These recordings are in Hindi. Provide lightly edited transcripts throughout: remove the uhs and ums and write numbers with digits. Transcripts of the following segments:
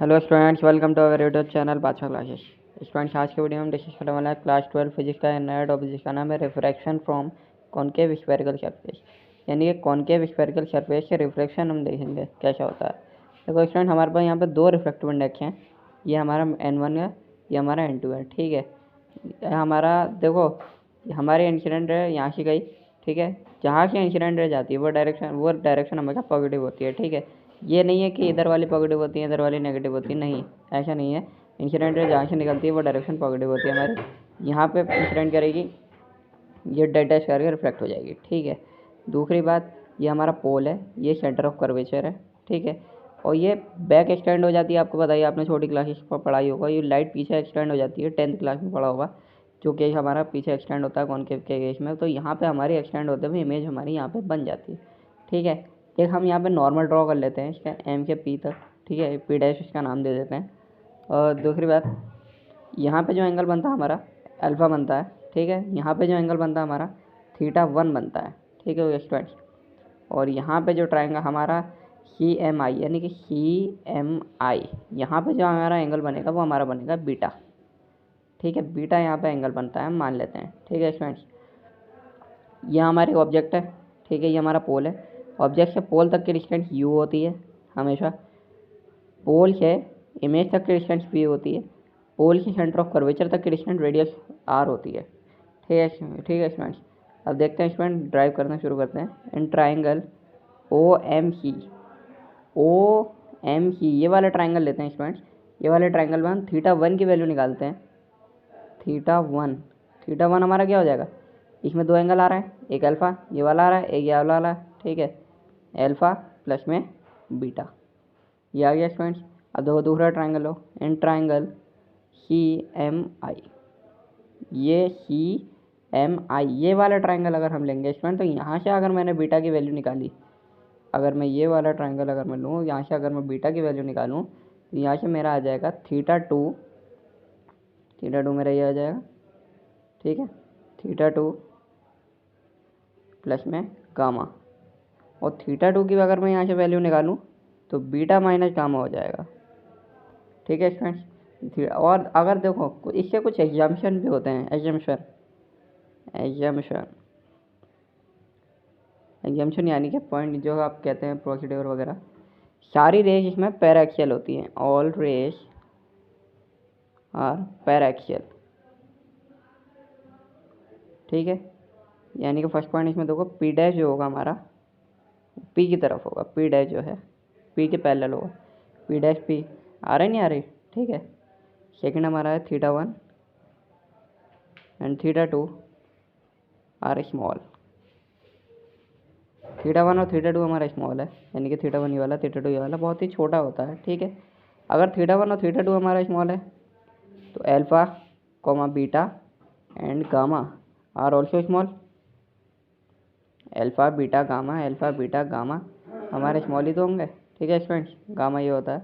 Hello students, welcome to our YouTube channel Badshah classes. Students, आज के वीडियो में हम डिस्कस करने वाला है क्लास 12 फिजिक्स का नया टॉपिक जिसका नाम है refraction from concave spherical surface. यानी कि कॉनकेव स्फेरिकल सरफेस से रिफ्रैक्शन हम देखेंगे कैसा होता है। देखो स्टूडेंट, हमारे पास यहाँ पे दो रिफ्रैक्टिव इंडेक्स हैं। ये हमारा N1 है, ये हमारा N2 है। ठीक है, हमारा देखो हमारी इंसिडेंट रे यहाँ से गई। ठीक है, जहाँ से इंसिडेंट रे जाती है वो डायरेक्शन हमेशा पॉजिटिव होती है। ठीक है, ये नहीं है कि इधर वाली पॉजिटिव होती है इधर वाली नेगेटिव होती है, नहीं ऐसा नहीं है। इंसिडेंट रे जहाँ से निकलती है वो डायरेक्शन पॉजिटिव होती है हमारी। यहाँ पे इंसिडेंट करेगी, ये डैश करके रिफ्लेक्ट हो जाएगी। ठीक है, दूसरी बात, ये हमारा पोल है, ये सेंटर ऑफ कर्वेचर है। ठीक है, और ये बैक एक्सटेंड हो जाती है। आपको बताइए, आपने छोटी क्लासेस पर पढ़ाई होगा, ये लाइट पीछे एक्सटेंड हो जाती है, 10th क्लास में पढ़ा होगा। जो केस हमारा पीछे एक्सटेंड होता है कॉनकेव के केस में, तो यहाँ पे हमारी एक्सटेंड होते हुए इमेज हमारी यहाँ पे बन जाती है। ठीक है, एक हम यहाँ पे नॉर्मल ड्रॉ कर लेते हैं इसका एम से पी तक। ठीक है, पी डैश इसका नाम दे देते हैं। और दूसरी बात, यहाँ पे जो एंगल बनता है हमारा अल्फ़ा बनता है। ठीक है, यहाँ पे जो एंगल बनता है हमारा θ1 बनता है। ठीक है स्टूडेंट्स, और यहाँ पे जो ट्रायंगल हमारा CMI यानी कि CMI, यहाँ पे जो हमारा एंगल बनेगा वो हमारा बनेगा बीटा। ठीक है, बीटा यहाँ पे एंगल बनता है, हम मान लेते हैं। ठीक है स्टूडेंट्स, यह हमारी ऑब्जेक्ट है। ठीक है, ये हमारा पोल है। ऑब्जेक्ट से पोल तक की डिस्टेंस u होती है हमेशा। पोल से इमेज तक की डिस्टेंस p होती है। पोल से सेंटर ऑफ कर्वेचर तक की डिस्टेंस रेडियस r होती है। ठीक है स्टूडेंट्स, अब देखते हैं स्टूडेंट, ड्राइव करना शुरू करते हैं। इन ट्राइंगल OMC ये वाला ट्राइंगल लेते हैं स्टूडेंट्स। ये वाले ट्राइंगल में हम θ1 की वैल्यू निकालते हैं। θ1 हमारा क्या हो जाएगा, इसमें दो एंगल आ रहा है, एक अल्फ़ा ये वाला आ रहा है, एक ये वाला आ रहा है। ठीक है, अल्फ़ा प्लस में बीटा, ये आ गया स्टूडेंट्स। अब देखो दूसरा ट्राइंगल हो, इन ट्राइंगल CMI, ये CMI ये वाला ट्राइंगल अगर हम लेंगे स्टूडेंट, तो यहाँ से अगर मैंने बीटा की वैल्यू निकाली, अगर मैं ये वाला ट्राइंगल अगर मैं लूँ, यहाँ से अगर मैं बीटा की वैल्यू निकालूँ, तो यहाँ से मेरा आ जाएगा θ2 मेरा ये आ जाएगा। ठीक है, θ2 प्लस में गामा, और θ2 की अगर मैं यहाँ से वैल्यू निकालूँ तो बीटा माइनस गामा हो जाएगा। ठीक है स्टूडेंट्स, और अगर देखो इससे कुछ एग्जाम्पशन भी होते हैं। एग्जाम्पशन यानी कि पॉइंट जो आप कहते हैं प्रोसीड्यूर वगैरह। सारी रेज इसमें पैराक्सियल होती हैं, ऑल रेज आर पैराक्सियल। ठीक है, यानी कि फर्स्ट पॉइंट इसमें देखो पी डैश जो होगा हमारा पी की तरफ होगा, पी डैश जो है पी के पैरेलल होगा, पी डैश पी आ रही नहीं आ रही। ठीक है, सेकंड हमारा है θ1 एंड θ2 आर स्मॉल। θ1 और θ2 हमारा स्मॉल है, यानी कि θ1 ये वाला θ2 ये वाला बहुत ही छोटा होता है। ठीक है, अगर θ1 और θ2 हमारा स्मॉल है तो alpha comma beta and gamma are also small. Alpha beta gamma हमारे स्मॉल ही तो होंगे। ठीक है स्टूडेंट्स, गामा ये होता है,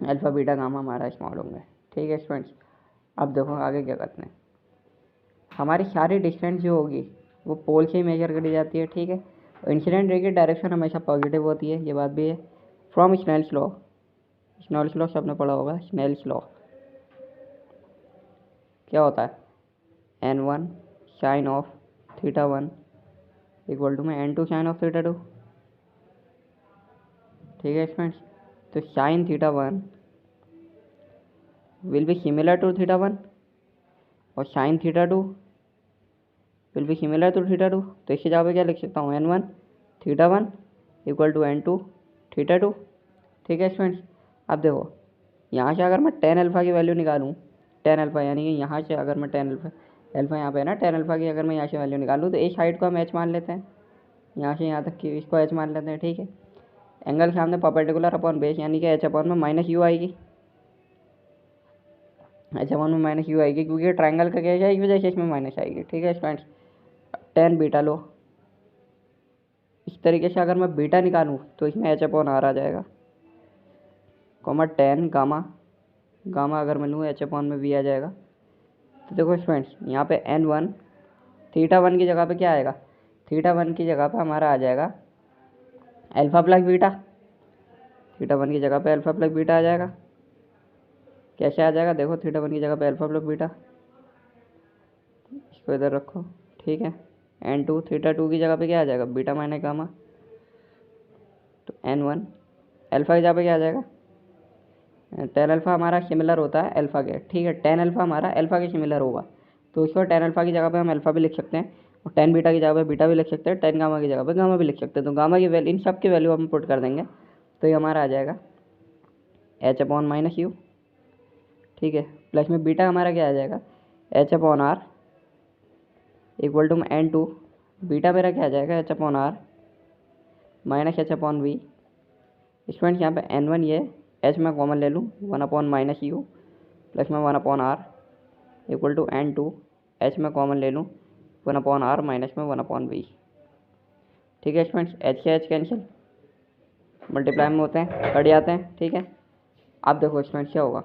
अल्फ़ा बीटा गामा हमारा स्मॉल होंगे। ठीक है स्टूडेंट्स, अब देखो आगे क्या करते हैं। हमारी सारी डिस्टेंस जो होगी वो पोल से ही मेजर करी जाती है। ठीक है, इंसिडेंट रे की डायरेक्शन हमेशा पॉजिटिव होती है, ये बात भी है। फ्रॉम स्नेल्स लॉ सबने पढ़ा होगा। स्नेल्स लॉ क्या होता है, N1 sign of θ1 equal to में N2 साइन ऑफ θ2। ठीक है फ्रेंड्स, तो sine θ1 will be similar to θ1 और sine θ2 will be similar to θ2। तो इसकी जगह पे क्या लिख सकता हूँ, N1 θ1 इक्वल टू N2 θ2। ठीक है स्टूडेंट्स, अब देखो यहाँ से अगर मैं टेन अल्फ़ा की वैल्यू निकालूँ, टेन अल्फ़ा यानी कि यहाँ से अगर मैं टेन अल्फ़ा यहाँ पे है ना, टेन अल्फ़ा की अगर मैं यहाँ से वैल्यू निकालूँ तो इस साइड को हम एच मान लेते हैं, यहाँ से यहाँ तक की इसको एच मान लेते हैं। ठीक है, एंगल के सामने परपेंडिकुलर अपॉन बेस यानी कि एच अपॉन में माइनस यू आएगी, एच अपॉन में माइनस यू आएगी, क्योंकि ट्राइंगल का केस है इस वजह से इसमें माइनस आएगी। ठीक है स्टूडेंट्स, टेन बीटा लो, इस तरीके से अगर मैं बीटा निकालूँ तो इसमें एच अपॉन आर आ जाएगा, कॉमा टेन गामा अगर मैं लूँ एच अपॉन में वी आ जाएगा। तो देखो स्टूडेंट्स, यहाँ पे N1 θ1 की जगह पे क्या आएगा, θ1 की जगह पे हमारा आ जाएगा अल्फ़ा प्लस बीटा। थीटा 1 की जगह पे अल्फा प्लस बीटा आ जाएगा। कैसे आ जाएगा देखो, थीटा 1 की जगह पे अल्फा प्लस बीटा, इसको इधर रखो, ठीक है। n2 थीटा 2 की जगह पे क्या आ जाएगा, बीटा माइनस गामा, तो n1 अल्फा की जगह पे क्या आ जाएगा, टेन अल्फा हमारा सिमिलर होता है अल्फा के, ठीक है। टेन अल्फा हमारा अल्फा के सिमिलर होगा, तो उसको टेन अल्फा की जगह पे हम अल्फा भी लिख सकते हैं, और टेन बीटा की जगह पे बीटा भी लिख सकते हैं, टेन गामा की जगह पे गामा भी लिख सकते हैं। तो गामा की वैल्यू, इन सब की वैल्यू हम पुट कर देंगे, तो ये हमारा आ जाएगा एच अपॉन माइनस यू, ठीक है। प्लस में बीटा हमारा क्या आ जाएगा, h upon r equal to n2, बीटा मेरा क्या आ जाएगा, h upon are minus h upon v. Students यहाँ पे n1 ये एच में कॉमन ले लूँ, 1 अपॉन माइनस यू प्लस में 1 upon r equal to n2 h में कॉमन ले लूँ, 1 अपॉन आर माइनस में 1 अपॉन वी, ठीक है। स्टूडेंट्स एच से एच कैंसिल, मल्टीप्लाई में होते हैं, कट जाते हैं, ठीक है। अब देखो स्टूडेंट्स क्या होगा,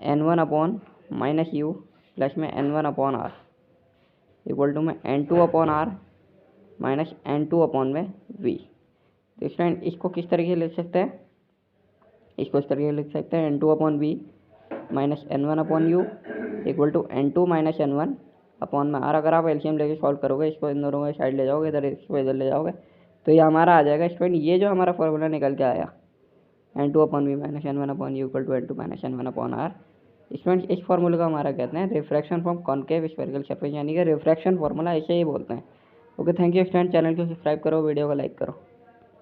n1 upon minus you plus में n1 upon r equal to में n2 upon are minus n2 upon में v। तो स्टूडेंट इसको किस तरीके से लिख सकते हैं, इसको इस तरीके से लिख सकते हैं, n2 upon V minus n1 upon U equal to n2 minus n1 upon में आर। अगर आप एलसीएम लेके सॉल्व करोगे, इसको इन दोनों को साइड ले जाओगे, इधर इसको इधर ले जाओगे, तो ये हमारा आ जाएगा स्टूडेंट, ये जो हमारा फॉर्मूला निकल के आया n2 upon V minus n1 upon U equal to n2 minus n1 upon R. Student इस फॉर्मूले को हमारा कहते हैं refraction from concave spherical surface, यानी कि रिफ्रैक्शन फॉर्मूला ऐसे ही बोलते हैं। Okay, thank you student, channel को सब्सक्राइब करो, वीडियो को लाइक करो।